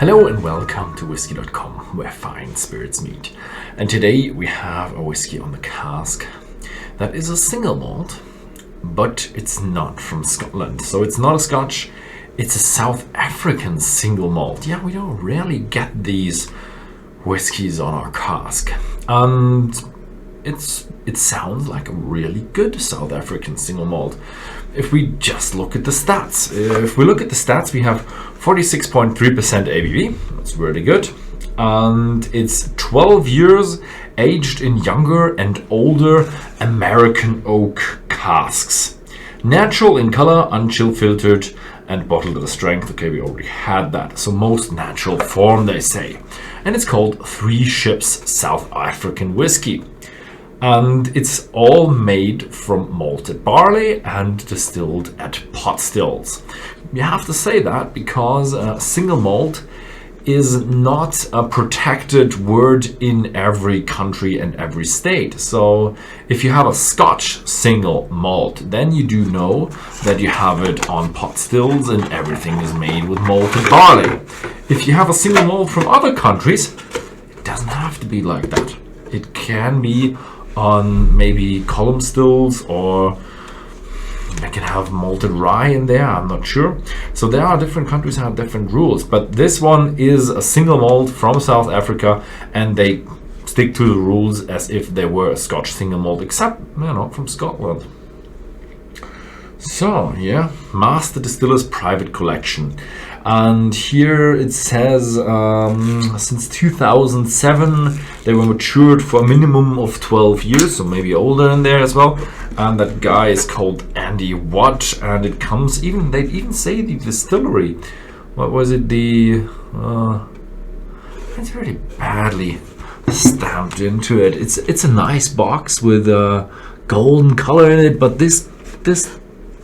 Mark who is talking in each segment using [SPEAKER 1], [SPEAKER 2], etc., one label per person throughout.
[SPEAKER 1] Hello and welcome to Whisky.com, where fine spirits meet. And today we have a whiskey on the cask that is a single malt, but it's not from Scotland. So it's not a Scotch, it's a South African single malt. Yeah, we don't really get these whiskies on our cask. And it sounds like a really good South African single malt. If we just look at the stats. If we look at the stats, we have 46.3% ABV. That's really good. And it's 12 years aged in younger and older American oak casks. Natural in color, unchill filtered, and bottled at a strength. Okay, we already had that. So most natural form, they say. And it's called Three Ships South African Whiskey. And it's all made from malted barley and distilled at pot stills. You have to say that because single malt is not a protected word in every country and every state. So if you have a Scotch single malt, then you do know that you have it on pot stills and everything is made with malted barley. If you have a single malt from other countries, it doesn't have to be like that. It can be on maybe column stills, or I can have malted rye in there, I'm not sure. So there are different countries that have different rules, but this one is a single malt from South Africa and they stick to the rules as if they were a Scotch single malt, except, from Scotland. So yeah, Master Distiller's Private Collection. And here it says since 2007 they were matured for a minimum of 12 years, so maybe older in there as well. And that guy is called Andy Watt, and it comes even, they even say the distillery. What was it? It's really badly stamped into it. It's a nice box with a golden color in it, but this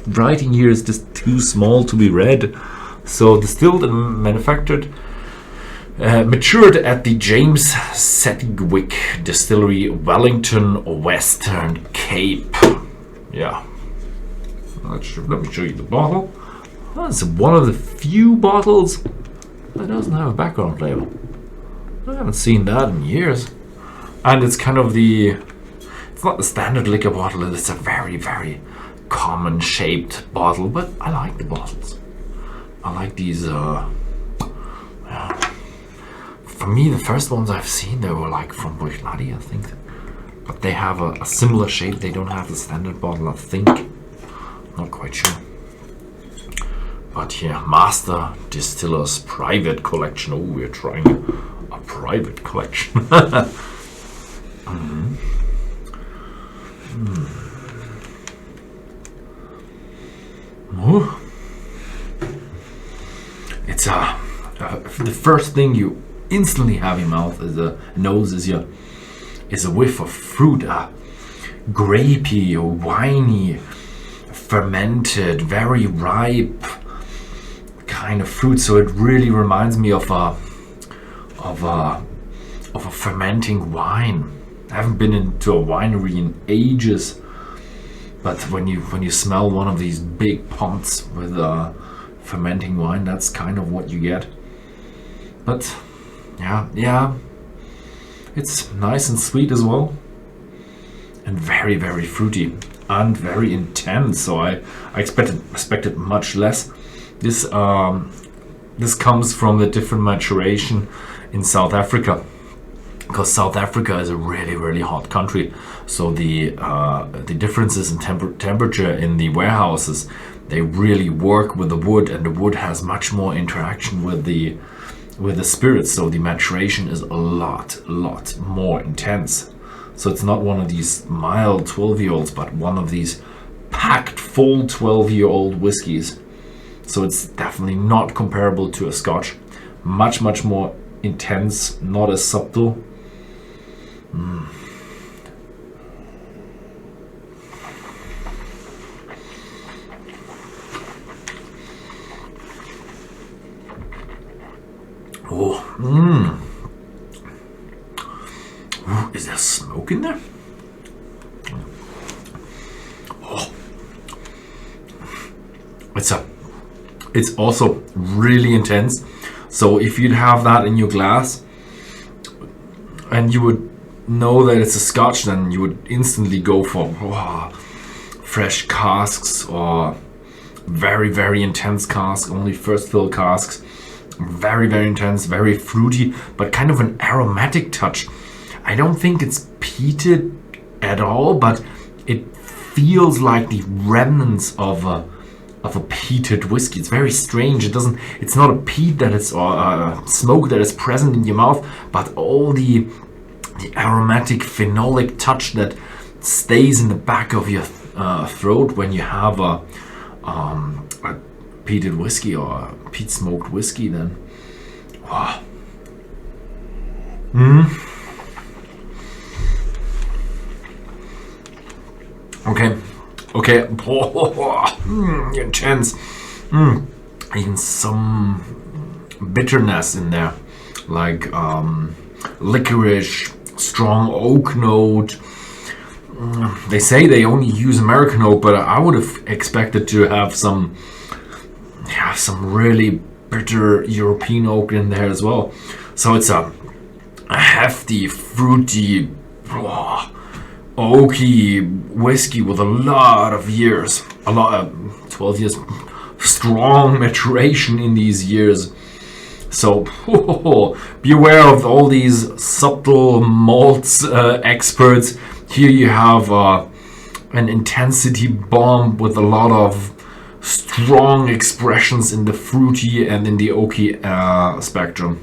[SPEAKER 1] writing here is just too small to be read. So distilled and manufactured, matured at the James Sedgewick Distillery, Wellington, Western Cape. Yeah. Let me show you the bottle. That's one of the few bottles that doesn't have a background label. I haven't seen that in years. And it's kind of it's not the standard liquor bottle, it's a very, very common shaped bottle, but I like the bottles. I like these, for me, the first ones I've seen, they were like from Buchladi, I think. But they have a similar shape. They don't have the standard bottle, I think. Not quite sure. But yeah, Master Distiller's Private Collection. Oh, we're trying a private collection. Oh. It's the first thing you instantly have in your mouth is a whiff of fruit, grapey, winey, fermented, very ripe kind of fruit. So it really reminds me of a fermenting wine. I haven't been into a winery in ages, but when you smell one of these big pots with fermenting wine, that's kind of what you get. But yeah, it's nice and sweet as well, and very, very fruity and very intense. So I expected much less. This comes from the different maturation in South Africa, because South Africa is a really, really hot country. So the differences in temperature in the warehouses, they really work with the wood, and the wood has much more interaction with the spirits. So the maturation is a lot more intense. So it's not one of these mild 12-year-olds, but one of these packed full 12-year-old whiskies. So it's definitely not comparable to a Scotch. Much more intense, not as subtle. Ooh, is there smoke in there? Oh. It's also really intense. So if you'd have that in your glass and you would know that it's a Scotch, then you would instantly go for fresh casks or very, very intense casks, only first fill casks. Very, very intense, very fruity, but kind of an aromatic touch. I don't think it's peated at all, but it feels like the remnants of a peated whiskey. It's very strange. It's not a peat that is, or a smoke that is present in your mouth, but all the aromatic phenolic touch that stays in the back of your throat when you have a peated whiskey or a peat smoked whiskey. Then okay, intense. Even some bitterness in there, like licorice, strong oak note. They say they only use American oak, but I would have expected to have some really bitter European oak in there as well. So it's a hefty, fruity, oaky whiskey with a lot of years, 12 years, strong maturation in these years. So be aware of all these subtle malts experts. Here you have an intensity bomb with a lot of strong expressions in the fruity and in the oaky spectrum.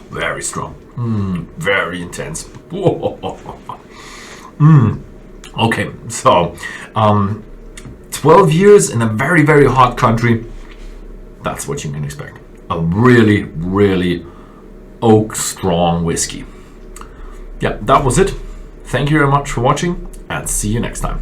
[SPEAKER 1] Very strong, very intense. Okay, so 12 years in a very, very hot country. That's what you can expect. A really, really oak strong whiskey. Yeah, that was it. Thank you very much for watching, and see you next time.